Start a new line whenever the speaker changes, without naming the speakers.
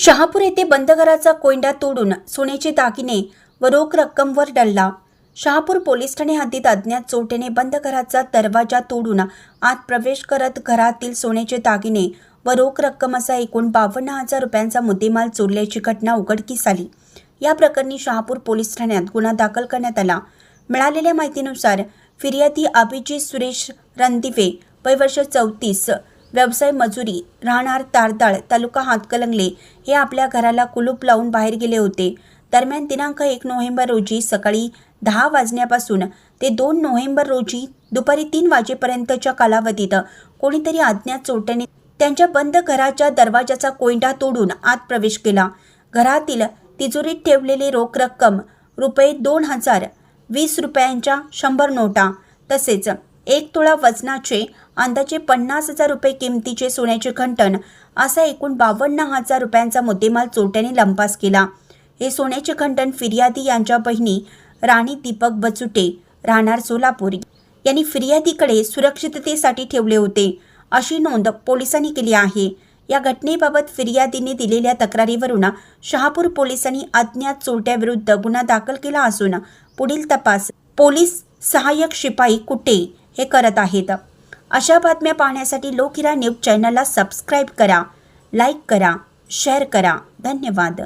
शहापूर येथे बंद घराचा कोयंडा तोडून सोन्याचे दागिने व रोख रक्कमवर डल्ला। शहापूर पोलीस ठाणे हद्दीत अज्ञात चोरट्याने बंद घराचा दरवाजा तोडून आत प्रवेश करत घरातील सोन्याचे दागिने व रोख रक्कम असा एकूण 52,000 रुपयांचा मुद्देमाल चोरल्याची घटना उघडकीस आली। या प्रकरणी शहापूर पोलीस ठाण्यात गुन्हा दाखल करण्यात आला। मिळालेल्या माहितीनुसार फिर्यादी अभिजित सुरेश रणदिवे, वय वर्ष 34, व्यवसाय मजुरी, राहणार तारदाळ, तालुका हातकणंगले हे आपल्या घराला कुलूप लावून बाहेर गेले होते। दरम्यान दिनांक 1 नोव्हेंबर रोजी सकाळी 10 वाजण्यापासून ते 2 नोव्हेंबर रोजी दुपारी 3 वाजेपर्यंतच्या कालावधीत कोणीतरी अज्ञात चोरट्याने त्यांच्या बंद घराच्या दरवाजाचा कोयंडा तोडून आत प्रवेश केला। घरातील तिजोरीत ठेवलेली रोख रक्कम रुपये 2,000, 20 रुपयांच्या 100 नोटा तसेच 1 तोळा वजनाचे अंदाजे 50,000 रुपये किमतीचे सोन्याचे घंटण असा एकूण 52,000 रुपयांचा मुद्देमाल चोरट्याने लंपास केला। हे सोन्याचे घंटण फिर्यादी यांच्या बहिणी राणी दीपक बचुटे, राहणार सोलापूर यांनी फिर्यादीकडे सुरक्षिततेसाठी ठेवले होते, अशी नोंद पोलिसांनी केली आहे। या घटनेबाबत फिर्यादीने दिलेल्या तक्रारीवरून शहापूर पोलिसांनी अज्ञात चोरट्याविरुद्ध गुन्हा दाखल केला असून पुढील तपास पोलीस सहाय्यक शिपाई कुटे हे करत आहेत। अशा बातम्या पाहण्यासाठी लोकहिरा न्यूज चॅनलला सबस्क्राईब करा, लाईक करा, शेअर करा। धन्यवाद।